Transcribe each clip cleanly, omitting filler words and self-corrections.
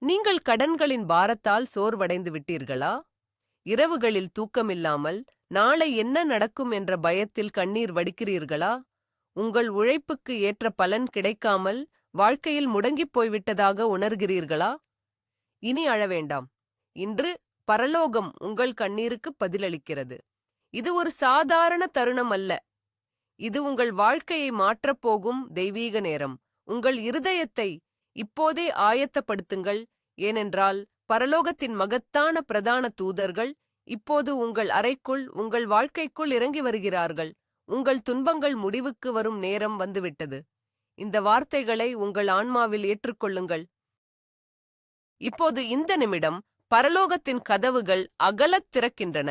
நீங்கள் கடன்களின் பாரத்தால் சோர்வடைந்து விட்டீர்களா? இரவுகளில் தூக்கமில்லாமல் நாளை என்ன நடக்கும் என்ற பயத்தில் கண்ணீர் வடிக்கிறீர்களா? உங்கள் உழைப்புக்கு ஏற்ற பலன் கிடைக்காமல் வாழ்க்கையில் முடங்கிப் போய்விட்டதாக உணர்கிறீர்களா? இனி அழ வேண்டாம். இன்று பரலோகம் உங்கள் கண்ணீருக்கு பதிலளிக்கிறது. இது ஒரு சாதாரண தருணம் அல்ல. இது உங்கள் வாழ்க்கையை மாற்றப்போகும் தெய்வீக நேரம். உங்கள் இருதயத்தை இப்போதே ஆயத்தப்படுத்துங்கள், ஏனென்றால் பரலோகத்தின் மகத்தான பிரதான தூதர்கள் இப்போது உங்கள் அறைக்குள், உங்கள் வாழ்க்கைக்குள் இறங்கி வருகிறார்கள். உங்கள் துன்பங்கள் முடிவுக்கு வரும் நேரம் வந்துவிட்டது. இந்த வார்த்தைகளை உங்கள் ஆன்மாவில் ஏற்றுக்கொள்ளுங்கள். இப்போது இந்த நிமிடம் பரலோகத்தின் கதவுகள் அகலத் திறக்கின்றன.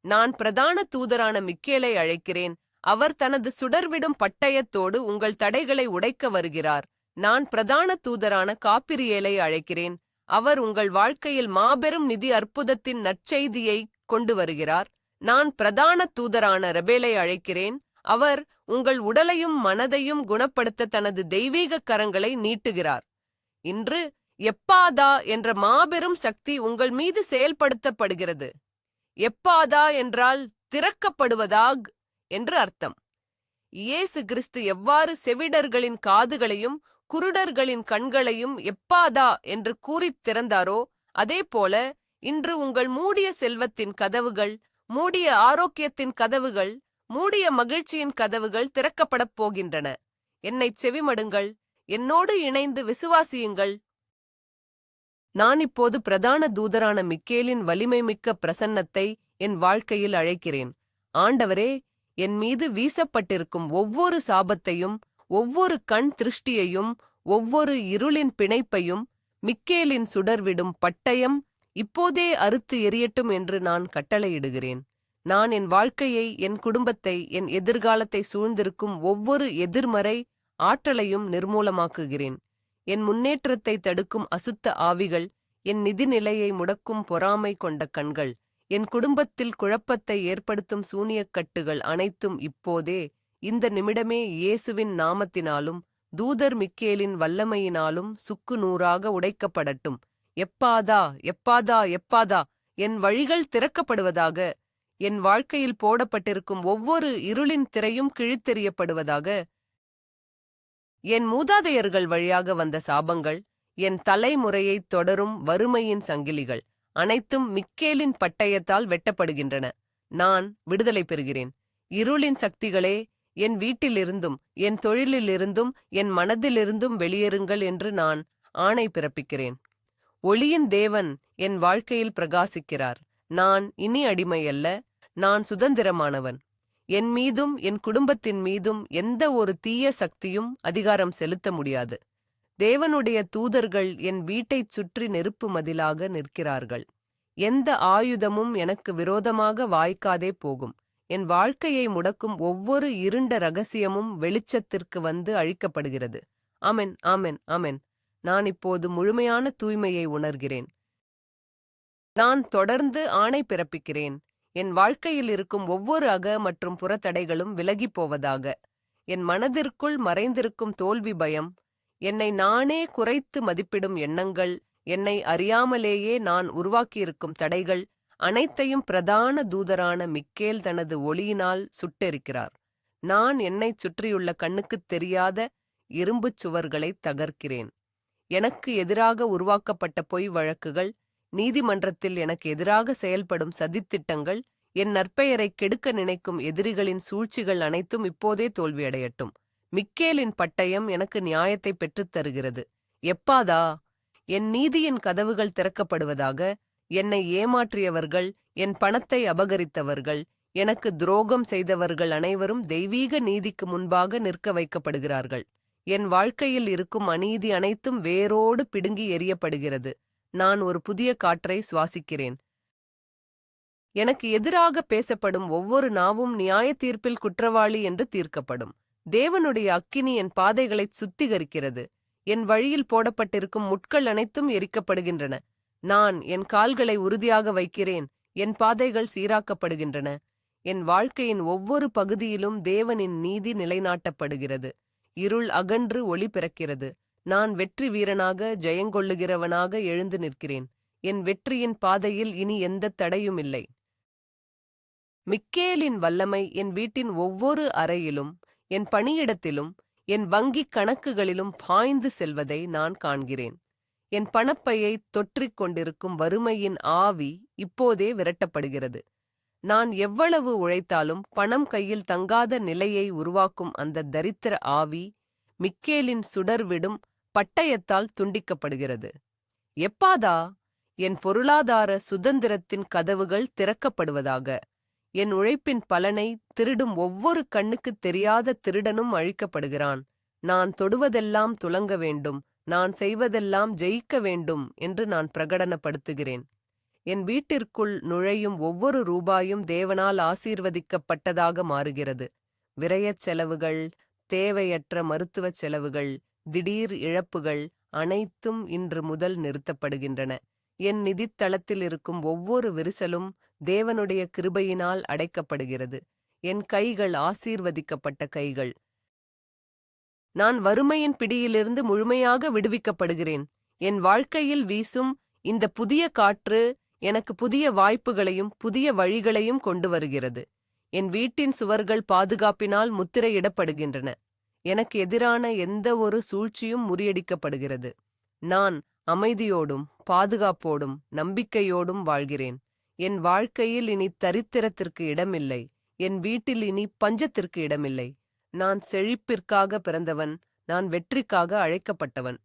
நான் பிரதான தூதரான மிக்கேலை அழைக்கிறேன். அவர் தனது சுடர்விடும் பட்டயத்தோடு உங்கள் தடைகளை உடைக்க வருகிறார். நான் பிரதான தூதரான காபிரியேலை அழைக்கிறேன். அவர் உங்கள் வாழ்க்கையில் மாபெரும் நிதி அற்புதத்தின் நற்செய்தியை கொண்டு வருகிறார். நான் பிரதான தூதரான ரெபேலை அழைக்கிறேன். அவர் உங்கள் உடலையும் மனதையும் குணப்படுத்த தனது தெய்வீக கரங்களை நீட்டுகிறார். இன்று எப்பாதா என்ற மாபெரும் சக்தி உங்கள் மீது செயல்படுத்தப்படுகிறது. எப்பாதா என்றால் திறக்கப்படுவதாக என்று அர்த்தம். இயேசு கிறிஸ்து எவ்வாறு செவிடர்களின் காதுகளையும் குருடர்களின் கண்களையும் எப்பாதா என்று கூறித் திறந்தாரோ, அதேபோல இன்று உங்கள் மூடிய செல்வத்தின் கதவுகள், மூடிய ஆரோக்கியத்தின் கதவுகள், மூடிய மகிழ்ச்சியின் கதவுகள் திறக்கப்படப் போகின்றன. என்னைச் செவிமடுங்கள், என்னோடு இணைந்து விசுவாசியுங்கள். நான் இப்போது பிரதான தூதரான மிக்கேலின் வலிமைமிக்க பிரசன்னத்தை என் வாழ்க்கையில் அழைக்கிறேன். ஆண்டவரே, என் மீது வீசப்பட்டிருக்கும் ஒவ்வொரு சாபத்தையும், ஒவ்வொரு கண் திருஷ்டியையும், ஒவ்வொரு இருளின் பிணைப்பையும் மிக்கேலின் சுடர்விடும் பட்டயம் இப்போதே அறுத்து எரியட்டும் என்று நான் கட்டளையிடுகிறேன். நான் என் வாழ்க்கையை, என் குடும்பத்தை, என் எதிர்காலத்தை சூழ்ந்திருக்கும் ஒவ்வொரு எதிர்மறை ஆற்றலையும் நிர்மூலமாக்குகிறேன். என் முன்னேற்றத்தை தடுக்கும் அசுத்த ஆவிகள், என் நிதிநிலையை முடக்கும் பொறாமை கொண்ட கண்கள், என் குடும்பத்தில் குழப்பத்தை ஏற்படுத்தும் சூனியக்கட்டுகள் அனைத்தும் இப்போதே, இந்த நிமிடமே இயேசுவின் நாமத்தினாலும் தூதர் மிக்கேலின் வல்லமையினாலும் சுக்கு நூறாக உடைக்கப்படட்டும். எப்பாதா, எப்பாதா, எப்பாதா, என் வழிகள் திறக்கப்படுவதாக. என் வாழ்க்கையில் போடப்பட்டிருக்கும் ஒவ்வொரு இருளின் திரையும் கிழித்தெறியப்படுவதாக. என் மூதாதையர்கள் வழியாக வந்த சாபங்கள், என் தலைமுறையைத் தொடரும் வறுமையின் சங்கிலிகள் அனைத்தும் மிக்கேலின் பட்டயத்தால் வெட்டப்படுகின்றன. நான் விடுதலை பெறுகிறேன். இருளின் சக்திகளே, என் வீட்டிலிருந்தும், என் தொழிலிலிருந்தும், என் மனதிலிருந்தும் வெளியேறுங்கள் என்று நான் ஆணை பிறப்பிக்கிறேன். ஒளியின் தேவன் என் வாழ்க்கையில் பிரகாசிக்கிறார். நான் இனி அடிமையல்ல, நான் சுதந்திரமானவன். என் மீதும் என் குடும்பத்தின் மீதும் எந்த ஒரு தீய சக்தியும் அதிகாரம் செலுத்த முடியாது. தேவனுடைய தூதர்கள் என் வீட்டைச் சுற்றி நெருப்பு மதிலாக நிற்கிறார்கள். எந்த ஆயுதமும் எனக்கு விரோதமாக வாய்க்காதே போகும். என் வாழ்க்கையை முடக்கும் ஒவ்வொரு இருண்ட ரகசியமும் வெளிச்சத்திற்கு வந்து அழிக்கப்படுகிறது. ஆமென், ஆமென், ஆமென். நான் இப்போது முழுமையான தூய்மையை உணர்கிறேன். நான் தொடர்ந்து ஆணை பிறப்பிக்கிறேன். என் வாழ்க்கையில் இருக்கும் ஒவ்வொரு அக மற்றும் புறத்தடைகளும் விலகிப் போவதாக. என் மனதிற்குள் மறைந்திருக்கும் தோல்வி பயம், என்னை நானே குறைத்து மதிப்பிடும் எண்ணங்கள், என்னை அறியாமலேயே நான் உருவாக்கியிருக்கும் தடைகள் அனைத்தையும் பிரதான தூதரான மிக்கேல் தனது ஒளியினால் சுட்டெரிக்கிறார். நான் என்னைச் சுற்றியுள்ள கண்ணுக்குத் தெரியாத இரும்புச் சுவர்களைத் தகர்க்கிறேன். எனக்கு எதிராக உருவாக்கப்பட்ட பொய் வழக்குகள், நீதிமன்றத்தில் எனக்கு எதிராக செயல்படும் சதித்திட்டங்கள், என் நற்பெயரை கெடுக்க நினைக்கும் எதிரிகளின் சூழ்ச்சிகள் அனைத்தும் இப்போதே தோல்வியடையட்டும். மிக்கேலின் பட்டயம் எனக்கு நியாயத்தை பெற்றுத் தருகிறது. எப்பாதா, என் நீதியின் கதவுகள் திறக்கப்படுவதாக. என்னை ஏமாற்றியவர்கள், என் பணத்தை அபகரித்தவர்கள், எனக்கு துரோகம் செய்தவர்கள் அனைவரும் தெய்வீக நீதிக்கு முன்பாக நிற்க வைக்கப்படுகிறார்கள். என் வாழ்க்கையில் இருக்கும் அநீதி அனைத்தும் வேரோடு பிடுங்கி எறியப்படுகிறது. நான் ஒரு புதிய காற்றை சுவாசிக்கிறேன். எனக்கு எதிராக பேசப்படும் ஒவ்வொரு நாவும் நியாய தீர்ப்பில் குற்றவாளி என்று தீர்க்கப்படும். தேவனுடைய அக்கினி என் பாதைகளைச் சுத்திகரிக்கிறது. என் வழியில் போடப்பட்டிருக்கும் முட்கள் அனைத்தும் எரிக்கப்படுகின்றன. நான் என் கால்களை உறுதியாக வைக்கிறேன். என் பாதைகள் சீராக்கப்படுகின்றன. என் வாழ்க்கையின் ஒவ்வொரு பகுதியிலும் தேவனின் நீதி நிலைநாட்டப்படுகிறது. இருள் அகன்று ஒளி பிறக்கிறது. நான் வெற்றி வீரனாக ஜெயங்கொள்ளுகிறவனாக எழுந்து நிற்கிறேன். என் வெற்றியின் பாதையில் இனி எந்த தடையும் இல்லை. மிக்கேலின் வல்லமை என் வீட்டின் ஒவ்வொரு அறையிலும், என் பணியிடத்திலும், என் வங்கிக் கணக்குகளிலும் பாய்ந்து செல்வதை நான் காண்கிறேன். என் பணப்பையை தொற்றிக் கொண்டிருக்கும் வறுமையின் ஆவி இப்போதே விரட்டப்படுகிறது. நான் எவ்வளவு உழைத்தாலும் பணம் கையில் தங்காத நிலையை உருவாக்கும் அந்த தரித்திர ஆவி மிக்கேலின் சுடர்விடும் பட்டயத்தால் துண்டிக்கப்படுகிறது. எப்பாதா, என் பொருளாதார சுதந்திரத்தின் கதவுகள் திறக்கப்படுவதாக. என் உழைப்பின் பலனை திருடும் ஒவ்வொரு கண்ணுக்குத் தெரியாத திருடனும் அழிக்கப்படுகிறான். நான் தொடுவதெல்லாம் துலங்க வேண்டும், நான் செய்வதெல்லாம் ஜெயிக்க வேண்டும் என்று நான் பிரகடனப்படுத்துகிறேன். என் வீட்டிற்குள் நுழையும் ஒவ்வொரு ரூபாயும் தேவனால் ஆசீர்வதிக்கப்பட்டதாக மாறுகிறது. விரயச் செலவுகள், தேவையற்ற மருத்துவச் செலவுகள், திடீர் இழப்புகள் அனைத்தும் இன்று முதல் நிறுத்தப்படுகின்றன. என் நிதித்தளத்தில் இருக்கும் ஒவ்வொரு விரிசலும் தேவனுடைய கிருபையினால் அடைக்கப்படுகிறது. என் கைகள் ஆசீர்வதிக்கப்பட்ட கைகள். நான் வறுமையின் பிடியிலிருந்து முழுமையாக விடுவிக்கப்படுகிறேன். என் வாழ்க்கையில் வீசும் இந்த புதிய காற்று எனக்கு புதிய வாய்ப்புகளையும் புதிய வழிகளையும் கொண்டு வருகிறது. என் வீட்டின் சுவர்கள் பாதுகாப்பினால் முத்திரையிடப்படுகின்றன. எனக்கு எதிரான எந்த ஒரு சூழ்ச்சியும் முறியடிக்கப்படுகிறது. நான் அமைதியோடும் பாதுகாப்போடும் நம்பிக்கையோடும் வாழ்கிறேன். என் வாழ்க்கையில் இனி தரித்திரத்திற்கு இடமில்லை. என் வீட்டில் இனி பஞ்சத்திற்கு இடமில்லை. நான் செழிப்பிற்காக பிறந்தவன். நான் வெற்றிக்காக அழைக்கப்பட்டவன்.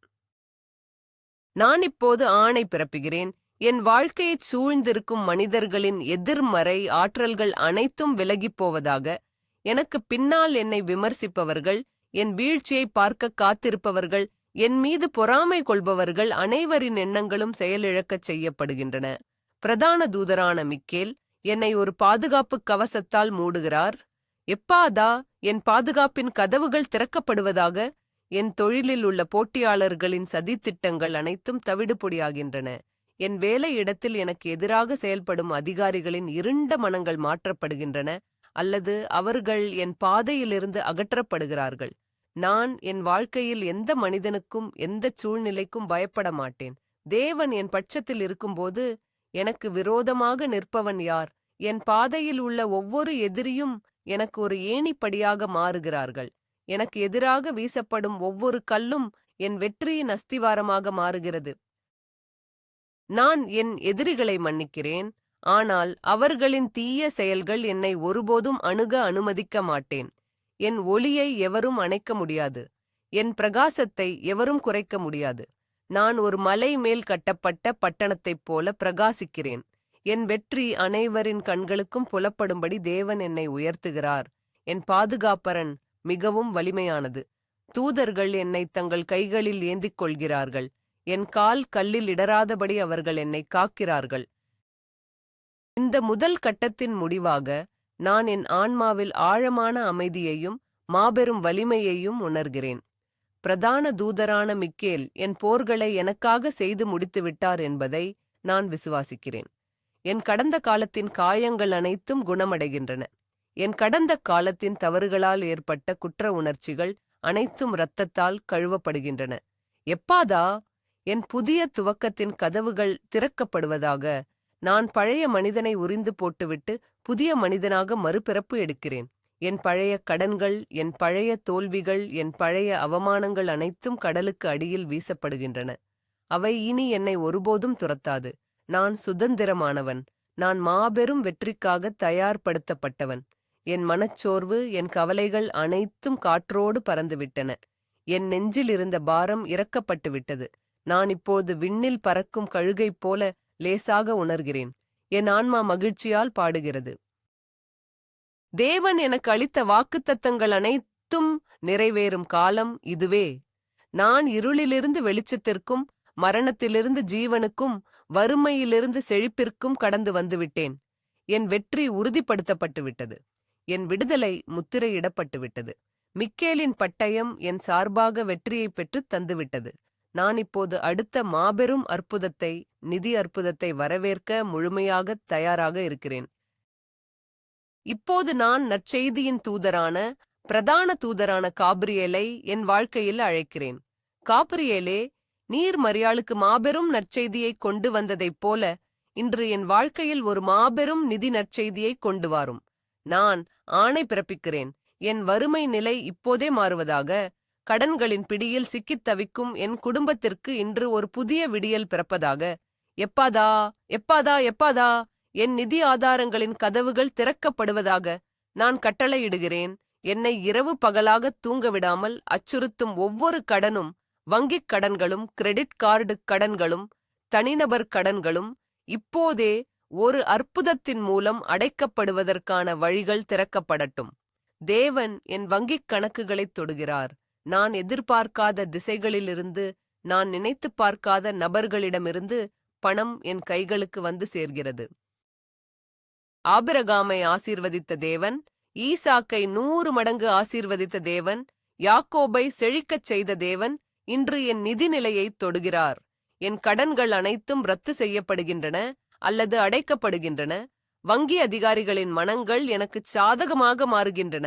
நான் இப்போது ஆணை பிறப்புகிறேன். என் வாழ்க்கையைச் சூழ்ந்திருக்கும் மனிதர்களின் எதிர்மறை ஆற்றல்கள் அனைத்தும் விலகிப் போவதாக. எனக்கு பின்னால் என்னை விமர்சிப்பவர்கள், என் வீழ்ச்சியை பார்க்க காத்திருப்பவர்கள், என் மீது பொறாமை கொள்பவர்கள் அனைவரின் எண்ணங்களும் செயலிழக்கச் செய்யப்படுகின்றன. பிரதான தூதரான மிக்கேல் என்னை ஒரு பாதுகாப்பு கவசத்தால் மூடுகிறார். எப்பாதா, என் பாதுகாப்பின் கதவுகள் திறக்கப்படுவதாக. என் தொழிலில் உள்ள போட்டியாளர்களின் சதித்திட்டங்கள் அனைத்தும் தவிடுபொடியாகின்றன. என் வேலை இடத்தில் எனக்கு எதிராக செயல்படும் அதிகாரிகளின் இருண்ட மனங்கள் மாற்றப்படுகின்றன, அல்லது அவர்கள் என் பாதையிலிருந்து அகற்றப்படுகிறார்கள். நான் என் வாழ்க்கையில் எந்த மனிதனுக்கும் எந்தச் சூழ்நிலைக்கும் பயப்பட மாட்டேன். தேவன் என் பட்சத்தில் இருக்கும்போது எனக்கு விரோதமாக நிற்பவன் யார்? என் பாதையில் உள்ள ஒவ்வொரு எதிரியும் எனக்கு ஒரு ஏணிப்படியாக மாறுகிறார்கள். எனக்கு எதிராக வீசப்படும் ஒவ்வொரு கல்லும் என் வெற்றியின் அஸ்திவாரமாக மாறுகிறது. நான் என் எதிரிகளை மன்னிக்கிறேன், ஆனால் அவர்களின் தீய செயல்கள் என்னை ஒருபோதும் அணுக அனுமதிக்க மாட்டேன். என் ஒளியை எவரும் அணைக்க முடியாது. என் பிரகாசத்தை எவரும் குறைக்க முடியாது. நான் ஒரு மலை மேல் கட்டப்பட்ட பட்டணத்தைப் போல பிரகாசிக்கிறேன். என் வெற்றி அனைவரின் கண்களுக்கும் புலப்படும்படி தேவன் என்னை உயர்த்துகிறார். என் பாதுகாப்பரன் மிகவும் வலிமையானது. தூதர்கள் என்னை தங்கள் கைகளில் ஏந்திக் கொள்கிறார்கள். என் கால் கல்லில் இடராதபடி அவர்கள் என்னை காக்கிறார்கள். இந்த முதல் கட்டத்தின் முடிவாக நான் என் ஆன்மாவில் ஆழமான அமைதியையும் மாபெரும் வலிமையையும் உணர்கிறேன். பிரதான தூதரான மிக்கேல் என் போர்களை எனக்காக செய்து முடித்துவிட்டார் என்பதை நான் விசுவாசிக்கிறேன். என் கடந்த காலத்தின் காயங்கள் அனைத்தும் குணமடைகின்றன. என் கடந்த காலத்தின் தவறுகளால் ஏற்பட்ட குற்ற உணர்ச்சிகள் அனைத்தும் இரத்தத்தால் கழுவப்படுகின்றன. எப்பாதா, என் புதிய துவக்கத்தின் கதவுகள் திறக்கப்படுவதாக. நான் பழைய மனிதனை உரிந்து போட்டுவிட்டு புதிய மனிதனாக மறுபிறப்பு எடுக்கிறேன். என் பழைய கடன்கள், என் பழைய தோல்விகள், என் பழைய அவமானங்கள் அனைத்தும் கடலுக்கு அடியில் வீசப்படுகின்றன. அவை இனி என்னை ஒருபோதும் துரத்தாது. நான் சுதந்திரமானவன். நான் மாபெரும் வெற்றிக்காக தயார்படுத்தப்பட்டவன். என் மனச்சோர்வு, என் கவலைகள் அனைத்தும் காற்றோடு பறந்துவிட்டன. என் நெஞ்சில் இருந்த பாரம் இறக்கப்பட்டு விட்டது. நான் இப்போது விண்ணில் பறக்கும் கழுகைப் போல லேசாக உணர்கிறேன். என் ஆன்மா மகிழ்ச்சியால் பாடுகிறது. தேவன் எனக்கு அளித்த வாக்குத்தத்தங்கள் அனைத்தும் நிறைவேறும் காலம் இதுவே. நான் இருளிலிருந்து வெளிச்சத்திற்கும், மரணத்திலிருந்து ஜீவனுக்கும், வறுமையிலிருந்து செழிப்பிற்கும் கடந்து வந்துவிட்டேன். என் வெற்றி உறுதிப்படுத்தப்பட்டு விட்டது. என் விடுதலை முத்திரையிடப்பட்டு விட்டது. மிக்கேலின் பட்டயம் என் சார்பாக வெற்றியை பெற்றுத் தந்துவிட்டது. நான் இப்போது அடுத்த மாபெரும் அற்புதத்தை, நிதி அற்புதத்தை வரவேற்க முழுமையாகத் தயாராக இருக்கிறேன். இப்போது நான் நற்செய்தியின் தூதரான, பிரதான தூதரான காபிரியேலை என் வாழ்க்கையில் அழைக்கிறேன். காபிரியேலே, நீர் மரியாளுக்கு மாபெரும் நற்செய்தியை கொண்டு வந்ததைப் போல இன்று என் வாழ்க்கையில் ஒரு மாபெரும் நிதி நற்செய்தியை கொண்டு வாரும். நான் ஆணை பிறப்பிக்கிறேன், என் வறுமை நிலை இப்போதே மாறுவதாக. கடன்களின் பிடியில் சிக்கித் தவிக்கும் என் குடும்பத்திற்கு இன்று ஒரு புதிய விடியல் பிறப்பதாக. எப்பாதா எப்பாதா எப்பாதா, என் நிதி ஆதாரங்களின் கதவுகள் திறக்கப்படுவதாக நான் கட்டளையிடுகிறேன். என்னை இரவு பகலாக தூங்கவிடாமல் அச்சுறுத்தும் ஒவ்வொரு கடனும், வங்கிக் கடன்களும், கிரெடிட் கார்டு கடன்களும், தனிநபர் கடன்களும் இப்போதே ஒரு அற்புதத்தின் மூலம் அடைக்கப்படுவதற்கான வழிகள் திறக்கப்படட்டும். தேவன் என் வங்கிக் கணக்குகளைத் தொடுகிறார். நான் எதிர்பார்க்காத திசைகளிலிருந்து, நான் நினைத்துப் பார்க்காத நபர்களிடமிருந்து பணம் என் கைகளுக்கு வந்து சேர்கிறது. ஆபிரகாமை ஆசீர்வதித்த தேவன், ஈசாக்கை 100 மடங்கு ஆசீர்வதித்த தேவன், யாக்கோபை செழிக்கச் செய்த தேவன் இன்று என் நிதிநிலையைத் தொடுகிறார். என் கடன்கள் அனைத்தும் ரத்து செய்யப்படுகின்றன அல்லது அடைக்கப்படுகின்றன. வங்கி அதிகாரிகளின் மனங்கள் எனக்குச் சாதகமாக மாறுகின்றன.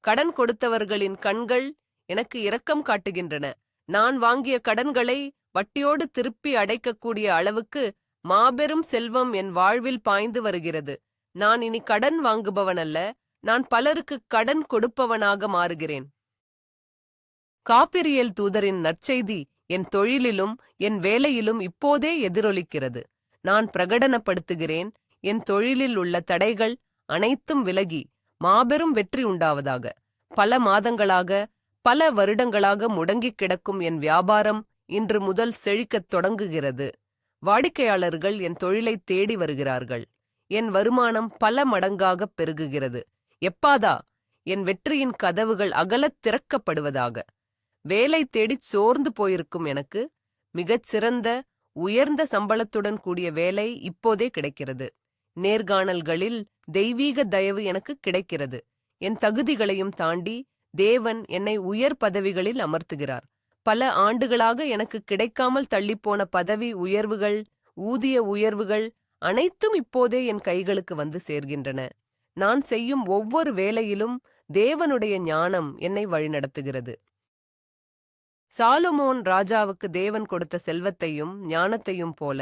கடன் கொடுத்தவர்களின் கண்கள் எனக்கு இரக்கம் காட்டுகின்றன. நான் வாங்கிய கடன்களை வட்டியோடு திருப்பி அடைக்கக்கூடிய அளவுக்கு மாபெரும் செல்வம் என் வாழ்வில் பாய்ந்து வருகிறது. நான் இனி கடன் வாங்குபவனல்ல, நான் பலருக்கு கடன் கொடுப்பவனாக மாறுகிறேன். காபிரியேல் தூதரின் நற்செய்தி என் தொழிலிலும் என் வேலையிலும் இப்போதே எதிரொலிக்கிறது. நான் பிரகடனப்படுத்துகிறேன், என் தொழிலில் உள்ள தடைகள் அனைத்தும் விலகி மாபெரும் வெற்றி உண்டாவதாக. பல மாதங்களாக, பல வருடங்களாக முடங்கிக் கிடக்கும் என் வியாபாரம் இன்று முதல் செழிக்கத் தொடங்குகிறது. வாடிக்கையாளர்கள் என் தொழிலைத் தேடி வருகிறார்கள். என் வருமானம் பல மடங்காகப் பெருகுகிறது. எப்பாதா, என் வெற்றியின் கதவுகள் அகலத் திறக்கப்படுவதாக. வேலை தேடிச் சோர்ந்து போயிருக்கும் எனக்கு மிகச் சிறந்த, உயர்ந்த சம்பளத்துடன் கூடிய வேலை இப்போதே கிடைக்கிறது. நேர்காணல்களில் தெய்வீக தயவு எனக்கு கிடைக்கிறது. என் தகுதிகளையும் தாண்டி தேவன் என்னை உயர் பதவிகளில் அமர்த்துகிறார். பல ஆண்டுகளாக எனக்கு கிடைக்காமல் தள்ளிப்போன பதவி உயர்வுகள், ஊதிய உயர்வுகள் அனைத்தும் இப்போதே என் கைகளுக்கு வந்து சேர்கின்றன. நான் செய்யும் ஒவ்வொரு வேலையிலும் தேவனுடைய ஞானம் என்னை வழிநடத்துகிறது. சாலமோன் ராஜாவுக்கு தேவன் கொடுத்த செல்வத்தையும் ஞானத்தையும் போல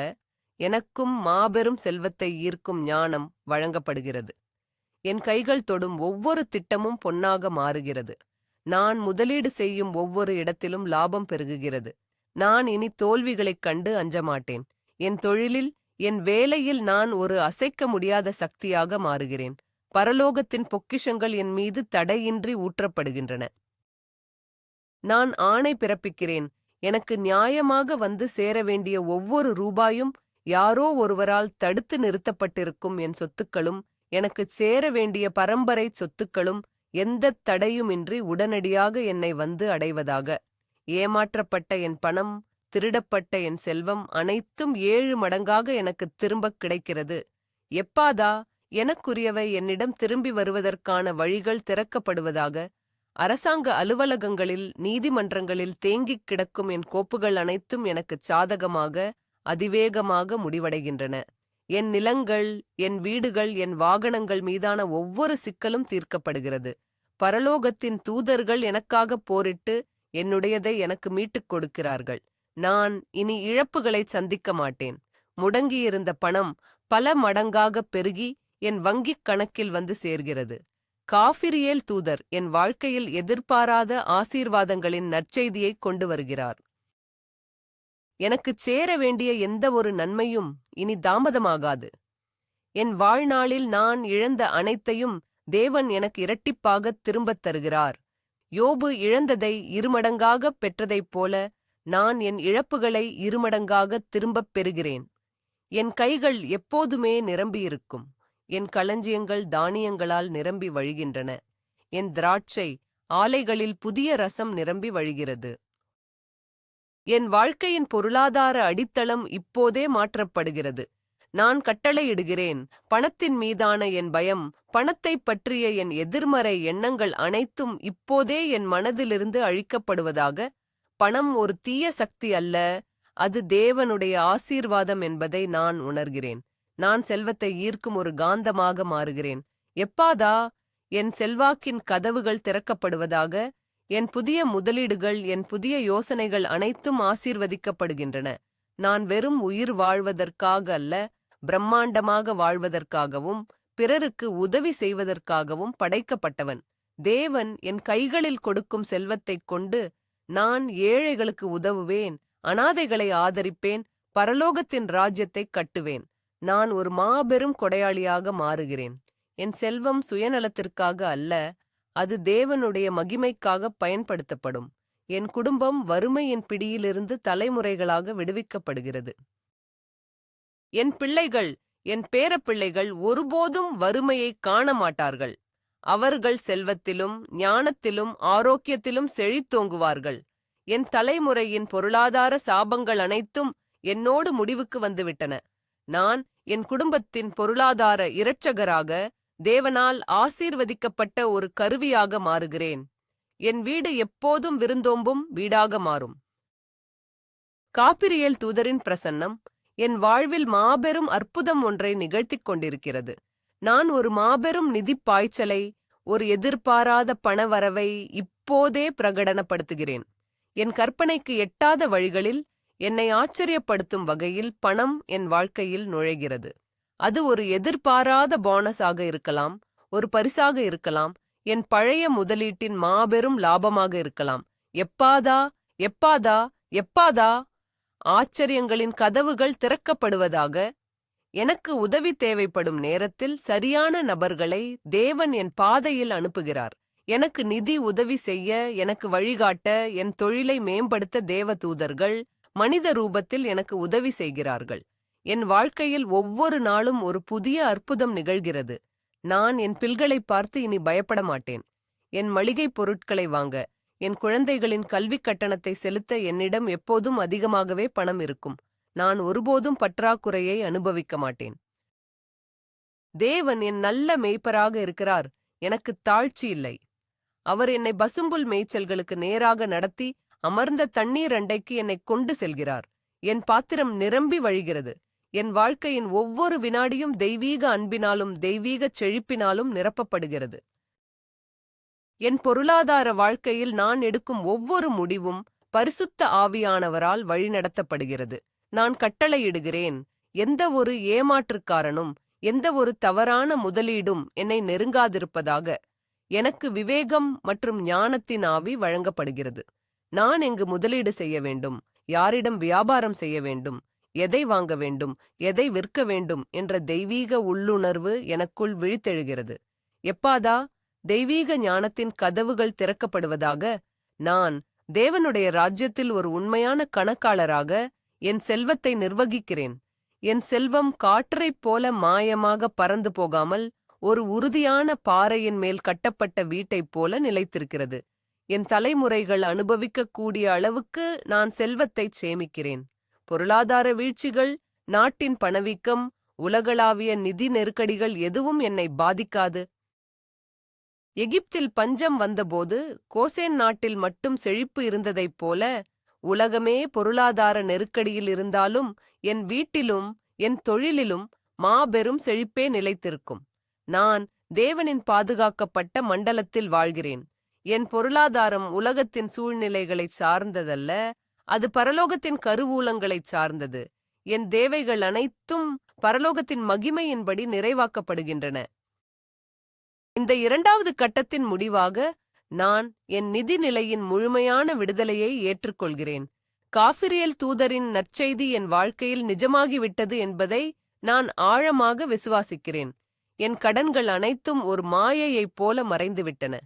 எனக்கும் மாபெரும் செல்வத்தை ஈர்க்கும் ஞானம் வழங்கப்படுகிறது. என் கைகள் தொடும் ஒவ்வொரு திட்டமும் பொன்னாக மாறுகிறது. நான் முதலீடு செய்யும் ஒவ்வொரு இடத்திலும் லாபம் பெருகுகிறது. நான் இனி தோல்விகளைக் கண்டு அஞ்சமாட்டேன். என் தொழிலில், என் வேலையில் நான் ஒரு அசைக்க முடியாத சக்தியாக மாறுகிறேன். பரலோகத்தின் பொக்கிஷங்கள் என் மீது தடையின்றி ஊற்றப்படுகின்றன. நான் ஆணை பிறப்பிக்கிறேன், எனக்கு நியாயமாக வந்து சேர வேண்டிய ஒவ்வொரு ரூபாயும், யாரோ ஒருவரால் தடுத்து நிறுத்தப்பட்டிருக்கும் என் சொத்துக்களும், எனக்குச் சேர வேண்டிய பரம்பரை சொத்துக்களும் எந்தத் தடையுமின்றி உடனடியாக என்னை வந்து அடைவதாக. ஏமாற்றப்பட்ட என் பணம், திருடப்பட்ட என் செல்வம் அனைத்தும் 7 மடங்காக எனக்குத் திரும்பக் கிடைக்கிறது. எப்பாதா, எனக்குரியவை என்னிடம் திரும்பி வருவதற்கான வழிகள் திறக்கப்படுவதாக. அரசாங்க அலுவலகங்களில், நீதிமன்றங்களில் தேங்கிக் கிடக்கும் என் கோப்புகள் அனைத்தும் எனக்குச் சாதகமாக, அதிவேகமாக முடிவடைகின்றன. என் நிலங்கள், என் வீடுகள், என் வாகனங்கள் மீதான ஒவ்வொரு சிக்கலும் தீர்க்கப்படுகிறது. பரலோகத்தின் தூதர்கள் எனக்காகப் போரிட்டு என்னுடையதை எனக்கு மீட்டுக் கொடுக்கிறார்கள். நான் இனி இழப்புகளைச் சந்திக்க மாட்டேன். முடங்கியிருந்த பணம் பல மடங்காகப் பெருகி என் வங்கிக் கணக்கில் வந்து சேர்கிறது. காபிரியேல் தூதர் என் வாழ்க்கையில் எதிர்பாராத ஆசீர்வாதங்களின் நற்செய்தியைக் கொண்டு வருகிறார். எனக்குச் சேர வேண்டிய எந்த ஒரு நன்மையும் இனி தாமதமாகாது. என் வாழ்நாளில் நான் இழந்த அனைத்தையும் தேவன் எனக்கு இரட்டிப்பாகத் திரும்பத் தருகிறார். யோபு இழந்ததை 2 மடங்காகப் பெற்றதைப் போல நான் என் இழப்புகளை 2 மடங்காகத் திரும்பப் பெறுகிறேன். என் கைகள் எப்போதுமே நிரம்பியிருக்கும். என் களஞ்சியங்கள் தானியங்களால் நிரம்பி வழிகின்றன. என் திராட்சை ஆலைகளில் புதிய ரசம் நிரம்பி வழிகிறது. என் வாழ்க்கையின் பொருளாதார அடித்தளம் இப்போதே மாற்றப்படுகிறது. நான் கட்டளையிடுகிறேன், பணத்தின் மீதான என் பயம், பணத்தைப் பற்றிய என் எதிர்மறை எண்ணங்கள் அனைத்தும் இப்போதே என் மனதிலிருந்து அழிக்கப்படுவதாக. பணம் ஒரு தீய சக்தி அல்ல, அது தேவனுடைய ஆசீர்வாதம் என்பதை நான் உணர்கிறேன். நான் செல்வத்தை ஈர்க்கும் ஒரு காந்தமாக மாறுகிறேன். எப்பாதா, என் செல்வாக்கின் கதவுகள் திறக்கப்படுவதாக. என் புதிய முதலீடுகள், என் புதிய யோசனைகள் அனைத்தும் ஆசீர்வதிக்கப்படுகின்றன. நான் வெறும் உயிர் வாழ்வதற்காக அல்ல, பிரம்மாண்டமாக வாழ்வதற்காகவும் பிறருக்கு உதவி செய்வதற்காகவும் படைக்கப்பட்டவன். தேவன் என் கைகளில் கொடுக்கும் செல்வத்தைக் கொண்டு நான் ஏழைகளுக்கு உதவுவேன், அனாதைகளை ஆதரிப்பேன், பரலோகத்தின் ராஜ்யத்தைக் கட்டுவேன். நான் ஒரு மாபெரும் கொடையாளியாக மாறுகிறேன். என் செல்வம் சுயநலத்திற்காக அல்ல, அது தேவனுடைய மகிமைக்காக பயன்படுத்தப்படும். என் குடும்பம் வறுமையின் பிடியிலிருந்து தலைமுறைகளாக விடுவிக்கப்படுகிறது. என் பிள்ளைகள், என் பேரப்பிள்ளைகள் ஒருபோதும் வறுமையை காண மாட்டார்கள். அவர்கள் செல்வத்திலும் ஞானத்திலும் ஆரோக்கியத்திலும் செழித்தோங்குவார்கள். என் தலைமுறையின் பொருளாதார சாபங்கள் அனைத்தும் என்னோடு முடிவுக்கு வந்துவிட்டன. நான் என் குடும்பத்தின் பொருளாதார இரட்சகராக, தேவனால் ஆசீர்வதிக்கப்பட்ட ஒரு கருவியாக மாறுகிறேன். என் வீடு எப்போதும் விருந்தோம்பும் வீடாக மாறும். காபிரியேல் தூதரின் பிரசன்னம் என் வாழ்வில் மாபெரும் அற்புதம் ஒன்றை நிகழ்த்திக் கொண்டிருக்கிறது. நான் ஒரு மாபெரும் நிதிப் பாய்ச்சலை, ஒரு எதிர்பாராத பணவரவை இப்போதே பிரகடனப்படுத்துகிறேன். என் கற்பனைக்கு எட்டாத வழிகளில் என்னை ஆச்சரியப்படுத்தும் வகையில் பணம் என் வாழ்க்கையில் நுழைகிறது. அது ஒரு எதிர்பாராத போனஸாக இருக்கலாம், ஒரு பரிசாக இருக்கலாம், என் பழைய முதலீட்டின் மாபெரும் லாபமாக இருக்கலாம். எப்பாதா எப்பாதா எப்பாதா ஆச்சரியங்களின் கதவுகள் திறக்கப்படுவதாக. எனக்கு உதவி தேவைப்படும் நேரத்தில் சரியான நபர்களை தேவன் என் பாதையில் அனுப்புகிறார். எனக்கு நிதி உதவி செய்ய, எனக்கு வழிகாட்ட, என் தொழிலை மேம்படுத்த தேவதூதர்கள் மனித ரூபத்தில் எனக்கு உதவி செய்கிறார்கள். என் வாழ்க்கையில் ஒவ்வொரு நாளும் ஒரு புதிய அற்புதம் நிகழ்கிறது. நான் என் பிள்களை பார்த்து இனி பயப்பட மாட்டேன். என் மளிகைப் பொருட்களை வாங்க, என் குழந்தைகளின் கல்விக் கட்டணத்தை செலுத்த என்னிடம் எப்போதும் அதிகமாகவே பணம் இருக்கும். நான் ஒருபோதும் பற்றாக்குறையை அனுபவிக்க மாட்டேன். தேவன் என் நல்ல மேய்ப்பராக இருக்கிறார். எனக்கு தாழ்ச்சி இல்லை. அவர் என்னை பசும்புல் மேய்ச்சல்களுக்கு நேராக நடத்தி அமர்ந்த தண்ணீர் அண்டைக்கு என்னை கொண்டு செல்கிறார். என் பாத்திரம் நிரம்பி வழிகிறது. என் வாழ்க்கையின் ஒவ்வொரு வினாடியும் தெய்வீக அன்பினாலும் தெய்வீகச் செழிப்பினாலும் நிரப்பப்படுகிறது. என் பொருளாதார வாழ்க்கையில் நான் எடுக்கும் ஒவ்வொரு முடிவும் பரிசுத்த ஆவியானவரால் வழிநடத்தப்படுகிறது. நான் கட்டளையிடுகிறேன், எந்த ஒரு ஏமாற்றுக்காரனும் எந்த ஒரு தவறான முதலீடும் என்னை நெருங்காதிருப்பதாக. எனக்கு விவேகம் மற்றும் ஞானத்தின் ஆவி வழங்கப்படுகிறது. நான் எங்கு முதலீடு செய்ய வேண்டும், யாரிடம் வியாபாரம் செய்ய வேண்டும், எதை வாங்க வேண்டும், எதை விற்க வேண்டும் என்ற தெய்வீக உள்ளுணர்வு எனக்குள் விழித்தெழுகிறது. எப்பாதா தெய்வீக ஞானத்தின் கதவுகள் திறக்கப்படுவதாக. நான் தேவனுடைய ராஜ்யத்தில் ஒரு உண்மையான கணக்காளராக என் செல்வத்தை நிர்வகிக்கிறேன். என் செல்வம் காற்றைப் போல மாயமாக பறந்து போகாமல் ஒரு உறுதியான பாறையின் மேல் கட்டப்பட்ட வீட்டைப் போல நிலைத்திருக்கிறது. என் தலைமுறைகள் அனுபவிக்கக்கூடிய அளவுக்கு நான் செல்வத்தைச் சேமிக்கிறேன். பொருளாதார வீழ்ச்சிகள், நாட்டின் பணவீக்கம், உலகளாவிய நிதி நெருக்கடிகள் எதுவும் என்னை பாதிக்காது. எகிப்தில் பஞ்சம் வந்தபோது கோசேன் நாட்டில் மட்டும் செழிப்பு இருந்ததைப் போல உலகமே பொருளாதார நெருக்கடியில் இருந்தாலும் என் வீட்டிலும் என் தொழிலிலும் மாபெரும் செழிப்பே நிலைத்திருக்கும். நான் தேவனின் பாதுகாக்கப்பட்ட மண்டலத்தில் வாழ்கிறேன். என் பொருளாதாரம் உலகத்தின் சூழ்நிலைகளைச் சார்ந்ததல்ல, அது பரலோகத்தின் கருவூலங்களைச் சார்ந்தது. என் தேவைகள் அனைத்தும் பரலோகத்தின் மகிமையின்படி நிறைவாக்கப்படுகின்றன. இந்த இரண்டாவது கட்டத்தின் முடிவாக நான் என் நிதி நிலையின் முழுமையான விடுதலையை ஏற்றுக்கொள்கிறேன். காபிரியேல் தூதரின் நற்செய்தி என் வாழ்க்கையில் நிஜமாகிவிட்டது என்பதை நான் ஆழமாக விசுவாசிக்கிறேன். என் கடன்கள் அனைத்தும் ஒரு மாயையைப் போல மறைந்துவிட்டன.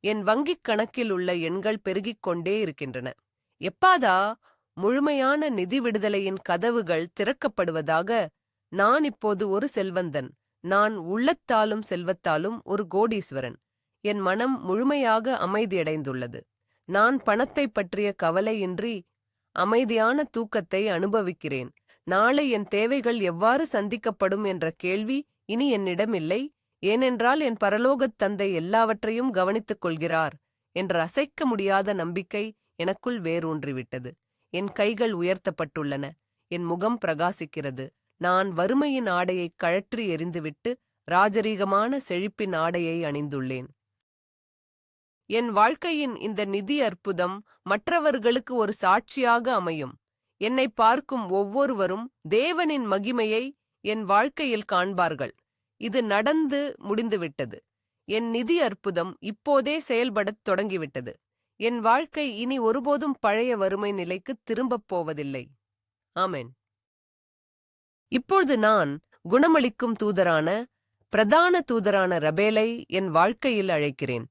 என் வங்கிக் கணக்கில் உள்ள எண்கள் பெருகிக் கொண்டே இருக்கின்றன. எப்பாதா முழுமையான நிதி விடுதலையின் கதவுகள் திறக்கப்படுவதாக. நான் இப்போது ஒரு செல்வந்தன். நான் உள்ளத்தாலும் செல்வத்தாலும் ஒரு கோடீஸ்வரன். என் மனம் முழுமையாக அமைதியடைந்துள்ளது. நான் பணத்தைப் பற்றிய கவலையின்றி அமைதியான தூக்கத்தை அனுபவிக்கிறேன். நாளை என் தேவைகள் எவ்வாறு சந்திக்கப்படும் என்ற கேள்வி இனி என்னிடம் இல்லை. ஏனென்றால் என் பரலோகத் தந்தை எல்லாவற்றையும் கவனித்துக் கொள்கிறார் என்ற அசைக்க முடியாத நம்பிக்கை எனக்குள் வேரூன்றிவிட்டது. என் கைகள் உயர்த்தப்பட்டுள்ளன. என் முகம் பிரகாசிக்கிறது. நான் வறுமையின் ஆடையை கழற்றி எறிந்துவிட்டு ராஜரீகமான செழிப்பின் ஆடையை அணிந்துள்ளேன். என் வாழ்க்கையின் இந்த நிதி அற்புதம் மற்றவர்களுக்கு ஒரு சாட்சியாக அமையும். என்னை பார்க்கும் ஒவ்வொருவரும் தேவனின் மகிமையை என் வாழ்க்கையில் காண்பார்கள். இது நடந்து முடிந்துவிட்டது. என் நிதி அற்புதம் இப்போதே செயல்படத் தொடங்கிவிட்டது. என் வாழ்க்கை இனி ஒருபோதும் பழைய வறுமை நிலைக்கு திரும்பப் போவதில்லை. ஆமென். இப்பொழுது நான் குணமளிக்கும் தூதரான பிரதான தூதரான ரபேலை என் வாழ்க்கையில் அழைக்கிறேன்.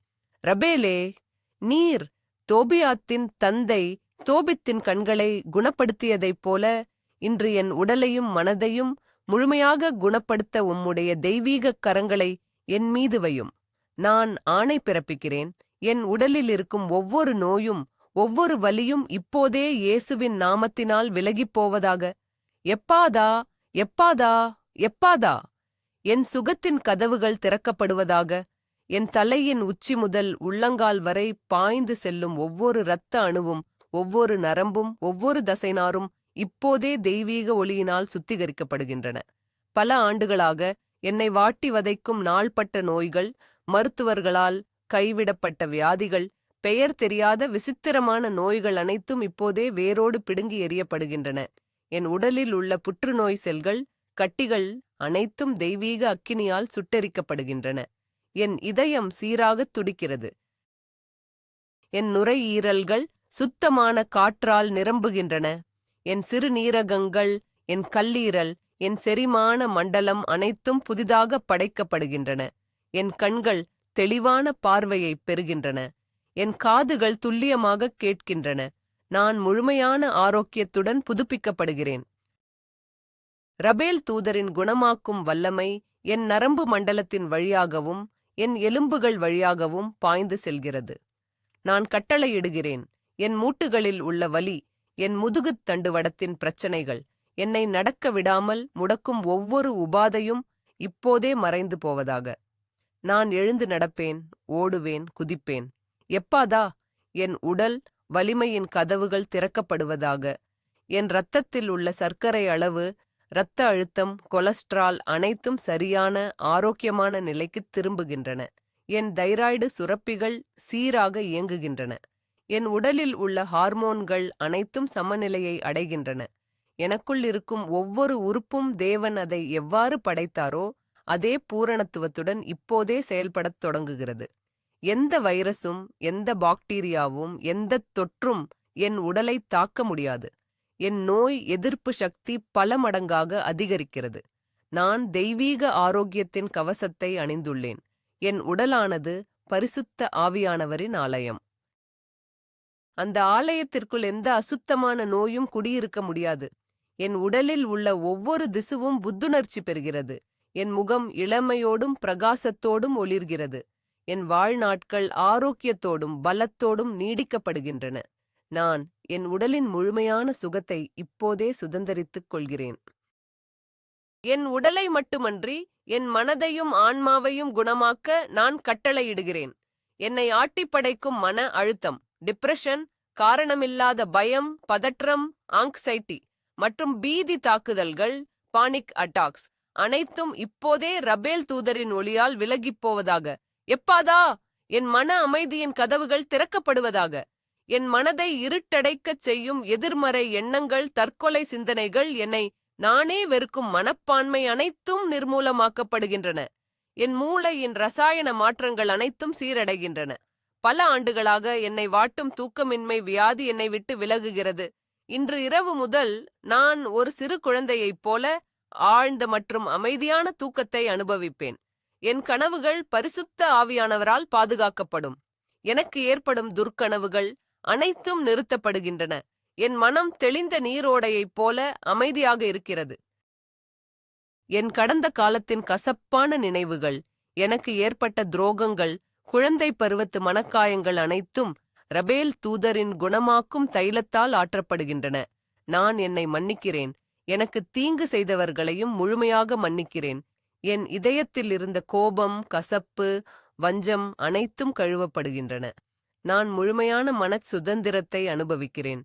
ரபேலே, நீர் தோபியாத்தின் தந்தை தோபித்தின் கண்களை குணப்படுத்தியதைப் போல இன்று என் உடலையும் மனதையும் முழுமையாக குணப்படுத்த உம்முடைய தெய்வீகக் கரங்களை என் மீது வையும். நான் ஆணை பிறப்பிக்கிறேன். என் உடலில் இருக்கும் ஒவ்வொரு நோயும் ஒவ்வொரு வலியும் இப்போதே இயேசுவின் நாமத்தினால் விலகிப் போவதாக. எப்பாதா எப்பாதா எப்பாதா, என் சுகத்தின் கதவுகள் திறக்கப்படுவதாக. என் தலையின் உச்சி முதல் உள்ளங்கால் வரை பாய்ந்து செல்லும் ஒவ்வொரு இரத்த அணுவும் ஒவ்வொரு நரம்பும் ஒவ்வொரு தசைநாரும் இப்போதே தெய்வீக ஒளியினால் சுத்திகரிக்கப்படுகின்றன. பல ஆண்டுகளாக என்னை வாட்டி வதைக்கும் நாள்பட்ட நோய்கள், மருத்துவர்களால் கைவிடப்பட்ட வியாதிகள், பெயர் தெரியாத விசித்திரமான நோய்கள் அனைத்தும் இப்போதே வேரோடு பிடுங்கி எறியப்படுகின்றன. என் உடலில் உள்ள புற்றுநோய் செல்கள், கட்டிகள் அனைத்தும் தெய்வீக அக்கினியால் சுட்டெரிக்கப்படுகின்றன. என் இதயம் சீராகத் துடிக்கிறது. என் நுரையீரல்கள் சுத்தமான காற்றால் நிரம்புகின்றன. என் சிறுநீரகங்கள், என் கல்லீரல், என் செரிமான மண்டலம் அனைத்தும் புதிதாக படைக்கப்படுகின்றன. என் கண்கள் தெளிவான பார்வையைப் பெறுகின்றன. என் காதுகள் துல்லியமாகக் கேட்கின்றன. நான் முழுமையான ஆரோக்கியத்துடன் புதுப்பிக்கப்படுகிறேன். ரபேல் தூதரின் குணமாக்கும் வல்லமை என் நரம்பு மண்டலத்தின் வழியாகவும் என் எலும்புகள் வழியாகவும் பாய்ந்து செல்கிறது. நான் கட்டளையிடுகிறேன். என் மூட்டுகளில் உள்ள வலி, என் முதுகுத் தண்டுவடத்தின் பிரச்சனைகள், என்னை நடக்க விடாமல் முடக்கும் ஒவ்வொரு உபாதையும் இப்போதே மறைந்து போவதாக. நான் எழுந்து நடப்பேன், ஓடுவேன், குதிப்பேன். எப்பாதா, என் உடல் வலிமையின் கதவுகள் திறக்கப்படுவதாக. என் இரத்தத்தில் உள்ள சர்க்கரை அளவு, இரத்த அழுத்தம், கொலஸ்ட்ரால் அனைத்தும் சரியான ஆரோக்கியமான நிலைக்குத் திரும்புகின்றன. என் தைராய்டு சுரப்பிகள் சீராக இயங்குகின்றன. என் உடலில் உள்ள ஹார்மோன்கள் அனைத்தும் சமநிலையை அடைகின்றன. எனக்குள் இருக்கும் ஒவ்வொரு உறுப்பும் தேவன் அதை எவ்வாறு படைத்தாரோ அதே பூரணத்துவத்துடன் இப்போதே செயல்படத் தொடங்குகிறது. எந்த வைரசும், எந்த பாக்டீரியாவும், எந்த தொற்றும் என் உடலை தாக்க முடியாது. என் நோய் எதிர்ப்பு சக்தி பல மடங்காக அதிகரிக்கிறது. நான் தெய்வீக ஆரோக்கியத்தின் கவசத்தை அணிந்துள்ளேன். என் உடலானது பரிசுத்த ஆவியானவரின் ஆலயம். அந்த ஆலயத்திற்குள் எந்த அசுத்தமான நோயும் குடியிருக்க முடியாது. என் உடலில் உள்ள ஒவ்வொரு திசுவும் புத்துணர்ச்சி பெறுகிறது. என் முகம் இளமையோடும் பிரகாசத்தோடும் ஒளிர்கிறது. என் வாழ்நாட்கள் ஆரோக்கியத்தோடும் பலத்தோடும் நீடிக்கப்படுகின்றன. நான் என் உடலின் முழுமையான சுகத்தை இப்போதே சுதந்தரித்துக் கொள்கிறேன். என் உடலை மட்டுமன்றி என் மனதையும் ஆன்மாவையும் குணமாக்க நான் கட்டளையிடுகிறேன். என்னை ஆட்டிப்படைக்கும் மன அழுத்தம், டிப்ரெஷன், காரணமில்லாத பயம், பதற்றம், ஆங்ஸைட்டி மற்றும் பீதி தாக்குதல்கள், பானிக் அட்டாக்ஸ் அனைத்தும் இப்போதே ரபேல் தூதரின் ஒளியால் விலகிப் போவதாக. எப்பாதா, என் மன அமைதியின் கதவுகள் திறக்கப்படுவதாக. என் மனதை இருட்டடைக்கச் செய்யும் எதிர்மறை எண்ணங்கள், தற்கொலை சிந்தனைகள், என்னை நானே வெறுக்கும் மனப்பான்மை அனைத்தும் நிர்மூலமாக்கப்படுகின்றன. என் மூளையின் ரசாயன மாற்றங்கள் அனைத்தும் சீரடைகின்றன. பல ஆண்டுகளாக என்னை வாட்டும் தூக்கமின்மை வியாதி என்னை விட்டு விலகுகிறது. இன்று இரவு முதல் நான் ஒரு சிறு குழந்தையைப் போல ஆழ்ந்த மற்றும் அமைதியான தூக்கத்தை அனுபவிப்பேன். என் கனவுகள் பரிசுத்த ஆவியானவரால் பாதுகாக்கப்படும். எனக்கு ஏற்படும் துர்க்கனவுகள் அனைத்தும் நிறுத்தப்படுகின்றன. என் மனம் தெளிந்த நீரோடையைப் போல அமைதியாக இருக்கிறது. என் கடந்த காலத்தின் கசப்பான நினைவுகள், எனக்கு ஏற்பட்ட துரோகங்கள், குழந்தை பருவத்து மனக்காயங்கள் அனைத்தும் ரபேல் தூதரின் குணமாக்கும் தைலத்தால் ஆற்றப்படுகின்றன. நான் என்னை மன்னிக்கிறேன். எனக்கு தீங்கு செய்தவர்களையும் முழுமையாக மன்னிக்கிறேன். என் இதயத்தில் இருந்த கோபம், கசப்பு, வஞ்சம் அனைத்தும் கழுவப்படுகின்றன. நான் முழுமையான மனச் சுதந்திரத்தை அனுபவிக்கிறேன்.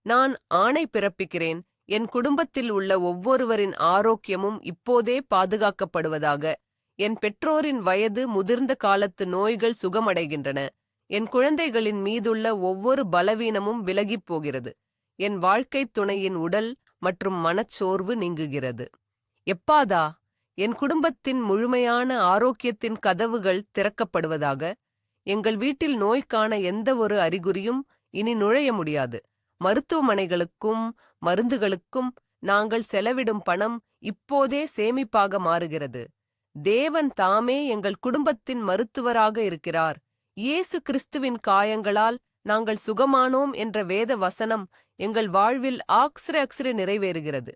நான் ஆணை பிறப்பிக்கிறேன். என் குடும்பத்தில் உள்ள ஒவ்வொருவரின் ஆரோக்கியமும் இப்போதே பாதுகாக்கப்படுவதாக. என் பெற்றோரின் வயது முதிர்ந்த காலத்து நோய்கள் சுகமடைகின்றன. என் குழந்தைகளின் மீதுள்ள ஒவ்வொரு பலவீனமும் விலகிப் போகிறது. என் வாழ்க்கைத் துணையின் உடல் மற்றும் மனச்சோர்வு நீங்குகிறது. எப்பாதா, என் குடும்பத்தின் முழுமையான ஆரோக்கியத்தின் கதவுகள் திறக்கப்படுவதாக. எங்கள் வீட்டில் நோய்க்கான எந்த ஒரு அறிகுறியும் இனி நுழைய முடியாது. மருத்துவமனைகளுக்கும் மருந்துகளுக்கும் நாங்கள் செலவிடும் பணம் இப்போதே சேமிப்பாக மாறுகிறது. தேவன் தாமே எங்கள் குடும்பத்தின் மருத்துவராக இருக்கிறார். இயேசு கிறிஸ்துவின் காயங்களால் நாங்கள் சுகமானோம் என்ற வேத வசனம் எங்கள் வாழ்வில் ஆக்ஸ்ரே நிறைவேறுகிறது.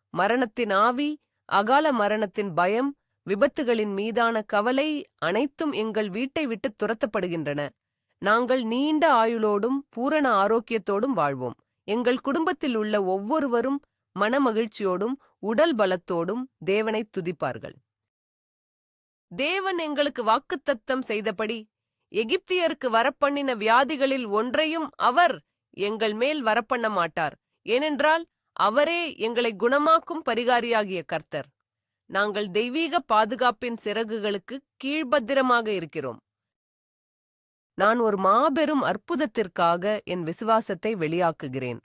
மரணத்தின் ஆவி, அகால மரணத்தின் பயம், விபத்துகளின் மீதான கவலை அனைத்தும் எங்கள் வீட்டை விட்டு துரத்தப்படுகின்றன. நாங்கள் நீண்ட ஆயுளோடும் பூரண ஆரோக்கியத்தோடும் வாழ்வோம். எங்கள் குடும்பத்தில் உள்ள ஒவ்வொருவரும் மனமகிழ்ச்சியோடும் உடல் பலத்தோடும் தேவனை துதிப்பார்கள். தேவன் எங்களுக்கு வாக்குத்தத்தம் செய்தபடி எகிப்தியருக்கு வரப்பண்ணின வியாதிகளில் ஒன்றையும் அவர் எங்கள் மேல் வரப்பண்ண மாட்டார். ஏனென்றால் அவரே எங்களை குணமாக்கும் பரிகாரியாகிய கர்த்தர். நாங்கள் தெய்வீக பாதுகாப்பின் சிறகுகளுக்கு கீழ்பத்திரமாக இருக்கிறோம். நான் ஒரு மாபெரும் அற்புதத்திற்காக என் விசுவாசத்தை வெளியாக்குகிறேன்.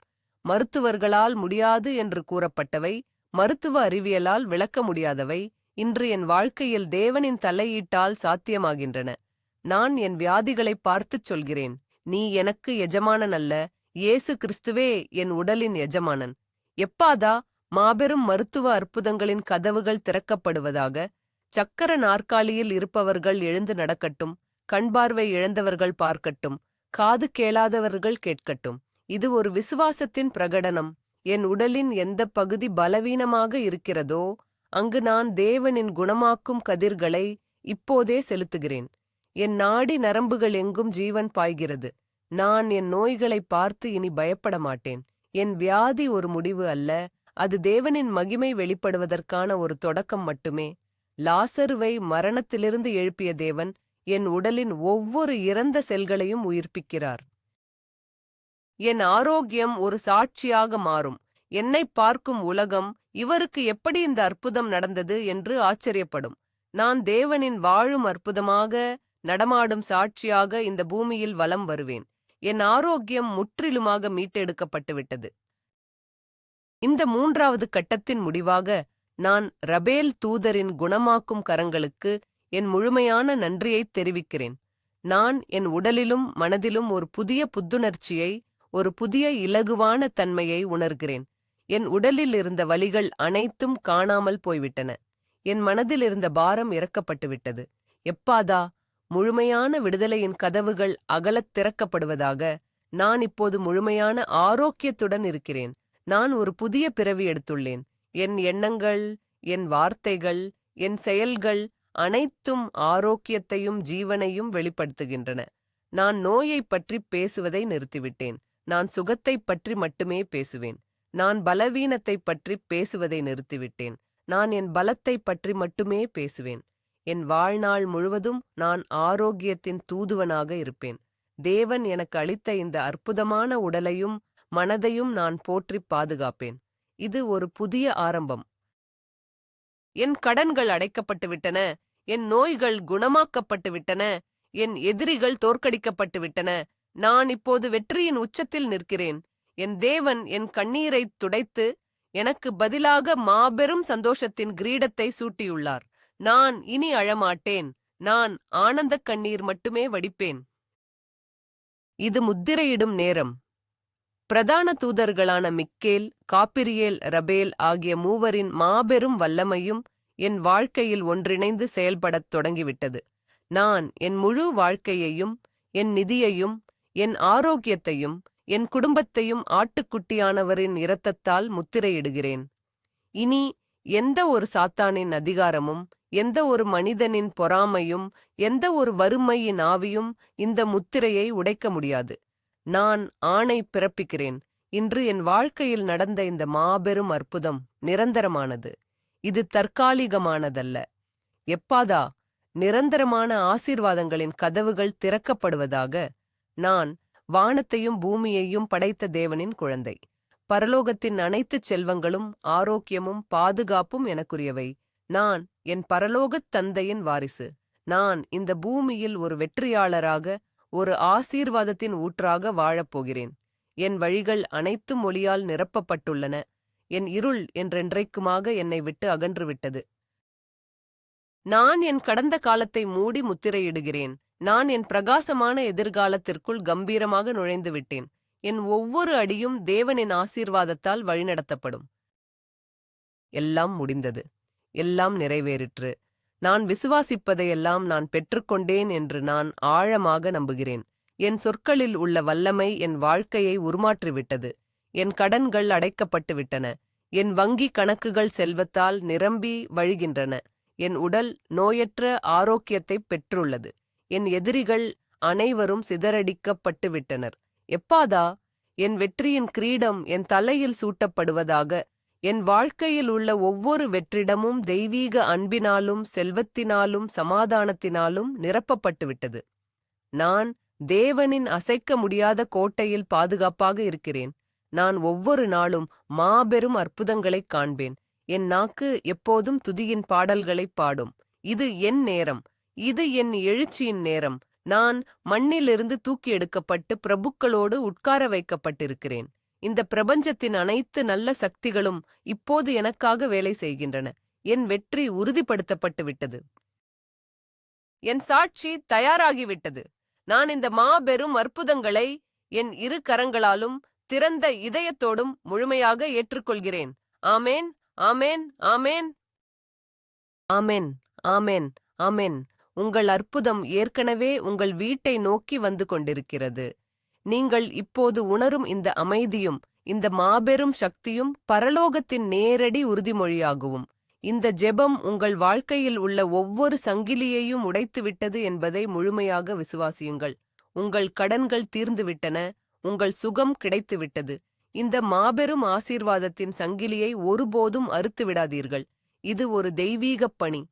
மருத்துவர்களால் முடியாது என்று கூறப்பட்டவை, மருத்துவ அறிவியலால் விளக்க முடியாதவை இன்று என் வாழ்க்கையில் தேவனின் தலையீட்டால் சாத்தியமாகின்றன. நான் என் வியாதிகளை பார்த்துச் சொல்கிறேன், நீ எனக்கு எஜமானன் அல்ல, இயேசு கிறிஸ்துவே என் உடலின் எஜமானன். எப்பாதா, மாபெரும் மருத்துவ அற்புதங்களின் கதவுகள் திறக்கப்படுவதாக. சக்கர நாற்காலியில் இருப்பவர்கள் எழுந்து நடக்கட்டும், கண்பார்வை இழந்தவர்கள் பார்க்கட்டும், காது கேளாதவர்கள் கேட்கட்டும். இது ஒரு விசுவாசத்தின் பிரகடனம். என் உடலின் எந்த பகுதி பலவீனமாக இருக்கிறதோ அங்கு நான் தேவனின் குணமாக்கும் கதிர்களை இப்போதே செலுத்துகிறேன். என் நாடி நரம்புகள் எங்கும் ஜீவன் பாய்கிறது. நான் என் நோய்களை பார்த்து இனி பயப்பட மாட்டேன். என் வியாதி ஒரு முடிவு அல்ல, அது தேவனின் மகிமை வெளிப்படுவதற்கான ஒரு தொடக்கம் மட்டுமே. லாசருவை மரணத்திலிருந்து எழுப்பிய தேவன் என் உடலின் ஒவ்வொரு இறந்த செல்களையும் உயிர்ப்பிக்கிறார். என் ஆரோக்கியம் ஒரு சாட்சியாக மாறும். என்னை பார்க்கும் உலகம் இவருக்கு எப்படி இந்த அற்புதம் நடந்தது என்று ஆச்சரியப்படும். நான் தேவனின் வாழும் அற்புதமாக நடமாடும் சாட்சியாக இந்த பூமியில் வலம் வருவேன். என் ஆரோக்கியம் முற்றிலுமாக மீட்டெடுக்கப்பட்டுவிட்டது. இந்த மூன்றாவது கட்டத்தின் முடிவாக நான் ரபேல் தூதரின் குணமாக்கும் கரங்களுக்கு என் முழுமையான நன்றியைத் தெரிவிக்கிறேன். நான் என் உடலிலும் மனதிலும் ஒரு புதிய புத்துணர்ச்சியை, ஒரு புதிய இலகுவான தன்மையை உணர்கிறேன். என் உடலில் இருந்த வலிகள் அனைத்தும் காணாமல் போய்விட்டன. என் மனதில் இருந்த பாரம் இறக்கப்பட்டுவிட்டது. எப்பாதா, முழுமையான விடுதலையின் கதவுகள் அகலத் திறக்கப்படுவதாக. நான் இப்போது முழுமையான ஆரோக்கியத்துடன் இருக்கிறேன். நான் ஒரு புதிய பிறவி எடுத்துள்ளேன். என் எண்ணங்கள், என் வார்த்தைகள், என் செயல்கள் அனைத்தும் ஆரோக்கியத்தையும் ஜீவனையும் வெளிப்படுத்துகின்றன. நான் நோயைப் பற்றி பேசுவதை நிறுத்திவிட்டேன். நான் சுகத்தைப் பற்றி மட்டுமே பேசுவேன். நான் பலவீனத்தைப் பற்றி பேசுவதை நிறுத்திவிட்டேன். நான் என் பலத்தைப் பற்றி மட்டுமே பேசுவேன். என் வாழ்நாள் முழுவதும் நான் ஆரோக்கியத்தின் தூதுவனாக இருப்பேன். தேவன் எனக்கு அளித்த இந்த அற்புதமான உடலையும் மனதையும் நான் போற்றிப் பாதுகாப்பேன். இது ஒரு புதிய ஆரம்பம். என் கடன்கள் அடைக்கப்பட்டுவிட்டன. என் நோய்கள் குணமாக்கப்பட்டுவிட்டன. என் எதிரிகள் தோற்கடிக்கப்பட்டுவிட்டன. நான் இப்போது வெற்றியின் உச்சத்தில் நிற்கிறேன். என் தேவன் என் கண்ணீரைத் துடைத்து எனக்கு பதிலாக மாபெரும் சந்தோஷத்தின் கிரீடத்தை சூட்டியுள்ளார். நான் இனி அழமாட்டேன். நான் ஆனந்தக் கண்ணீர் மட்டுமே வடிப்பேன். இது முத்திரையிடும் நேரம். பிரதான தூதர்களான மிக்கேல், காப்பிரியேல், ரபேல் ஆகிய மூவரின் மாபெரும் வல்லமையும் என் வாழ்க்கையில் ஒன்றிணைந்து செயல்படத் தொடங்கிவிட்டது. நான் என் முழு வாழ்க்கையையும், என் நிதியையும், என் ஆரோக்கியத்தையும், என் குடும்பத்தையும் ஆட்டுக்குட்டியானவரின் இரத்தத்தால் முத்திரையிடுகிறேன். இனி எந்த ஒரு சாத்தானின் அதிகாரமும், எந்த ஒரு மனிதனின் பொறாமையும், எந்த ஒரு வறுமையின் ஆவியும் இந்த முத்திரையை உடைக்க முடியாது. நான் ஆணை பிறப்பிக்கிறேன். இன்று என் வாழ்க்கையில் நடந்த இந்த மாபெரும் அற்புதம் நிரந்தரமானது. இது தற்காலிகமானதல்ல. எப்பாதா, நிரந்தரமான ஆசீர்வாதங்களின் கதவுகள் திறக்கப்படுவதாக. நான் வானத்தையும் பூமியையும் படைத்த தேவனின் குழந்தை. பரலோகத்தின் அனைத்து செல்வங்களும் ஆரோக்கியமும் பாதுகாப்பும் எனக்குரியவை. நான் என் பரலோகத் தந்தையின் வாரிசு. நான் இந்த பூமியில் ஒரு வெற்றியாளராக, ஒரு ஆசீர்வாதத்தின் ஊற்றாக வாழப்போகிறேன். என் வழிகள் அனைத்தும் ஒளியால் நிரப்பப்பட்டுள்ளன. என் இருள் என்றென்றைக்குமாக என்னை விட்டு அகன்றுவிட்டது. நான் என் கடந்த காலத்தை மூடி முத்திரையிடுகிறேன். நான் என் பிரகாசமான எதிர்காலத்திற்குள் கம்பீரமாக நுழைந்து விட்டேன். என் ஒவ்வொரு அடியும் தேவனின் ஆசீர்வாதத்தால் வழிநடத்தப்படும். எல்லாம் முடிந்தது. எல்லாம் நிறைவேறிற்று. நான் விசுவாசிப்பதையெல்லாம் நான் பெற்றுக்கொண்டேன் என்று நான் ஆழமாக நம்புகிறேன். என் சொற்களில் உள்ள வல்லமை என் வாழ்க்கையை உருமாற்றிவிட்டது. என் கடன்கள் அடைக்கப்பட்டு விட்டன. என் வங்கி கணக்குகள் செல்வத்தால் நிரம்பி வழிகின்றன. என் உடல் நோயற்ற ஆரோக்கியத்தை பெற்றுள்ளது. என் எதிரிகள் அனைவரும் சிதறடிக்கப்பட்டு விட்டனர். எப்பாதா, என் வெற்றியின் கிரீடம் என் தலையில் சூட்டப்படுவதாக. என் வாழ்க்கையில் உள்ள ஒவ்வொரு வெற்றிடமும் தெய்வீக அன்பினாலும் செல்வத்தினாலும் சமாதானத்தினாலும் நிரப்பப்பட்டுவிட்டது. நான் தேவனின் அசைக்க முடியாத கோட்டையில் பாதுகாப்பாக இருக்கிறேன். நான் ஒவ்வொரு நாளும் மாபெரும் அற்புதங்களைக் காண்பேன். என் நாக்கு எப்போதும் துதியின் பாடல்களைப் பாடும். இது என் நேரம். இது என் எழுச்சியின் நேரம். நான் மண்ணிலிருந்து தூக்கி எடுக்கப்பட்டு பிரபுக்களோடு உட்கார வைக்கப்பட்டிருக்கிறேன். இந்த பிரபஞ்சத்தின் அனைத்து நல்ல சக்திகளும் இப்போது எனக்காக வேலை செய்கின்றன. என் வெற்றி உறுதிப்படுத்தப்பட்டு விட்டது. என் சாட்சி தயாராகிவிட்டது. நான் இந்த மாபெரும் அற்புதங்களை என் இரு கரங்களாலும் திறந்த இதயத்தோடும் முழுமையாக ஏற்றுக்கொள்கிறேன். ஆமேன், ஆமேன், ஆமேன், ஆமேன், ஆமேன், ஆமேன். உங்கள் அற்புதம் ஏற்கனவே உங்கள் வீட்டை நோக்கி வந்து கொண்டிருக்கிறது. நீங்கள் இப்போது உணரும் இந்த அமைதியும் இந்த மாபெரும் சக்தியும் பரலோகத்தின் நேரடி உறுதிமொழியாகவும். இந்த ஜெபம் உங்கள் வாழ்க்கையில் உள்ள ஒவ்வொரு சங்கிலியையும் உடைத்துவிட்டது என்பதை முழுமையாக விசுவாசியுங்கள். உங்கள் கடன்கள் தீர்ந்துவிட்டன. உங்கள் சுகம் கிடைத்துவிட்டது. இந்த மாபெரும் ஆசீர்வாதத்தின் சங்கிலியை ஒருபோதும் அறுத்து விடாதீர்கள். இது ஒரு தெய்வீகப் பணி.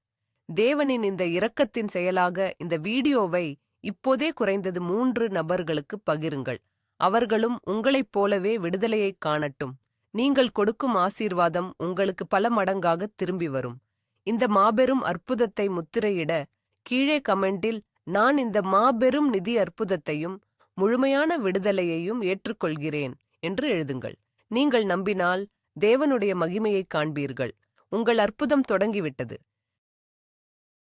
தேவனின் இந்த இரக்கத்தின் செயலாக இந்த வீடியோவை இப்போதே குறைந்தது 3 நபர்களுக்கு பகிருங்கள். அவர்களும் உங்களைப் போலவே விடுதலையைக் காணட்டும். நீங்கள் கொடுக்கும் ஆசீர்வாதம் உங்களுக்கு பல மடங்காக திரும்பி வரும். இந்த மாபெரும் அற்புதத்தை முத்திரையிட கீழே கமெண்டில் நான் இந்த மாபெரும் நிதி அற்புதத்தையும் முழுமையான விடுதலையையும் ஏற்றுக்கொள்கிறேன் என்று எழுதுங்கள். நீங்கள் நம்பினால் தேவனுடைய மகிமையைக் காண்பீர்கள். உங்கள் அற்புதம் தொடங்கிவிட்டது.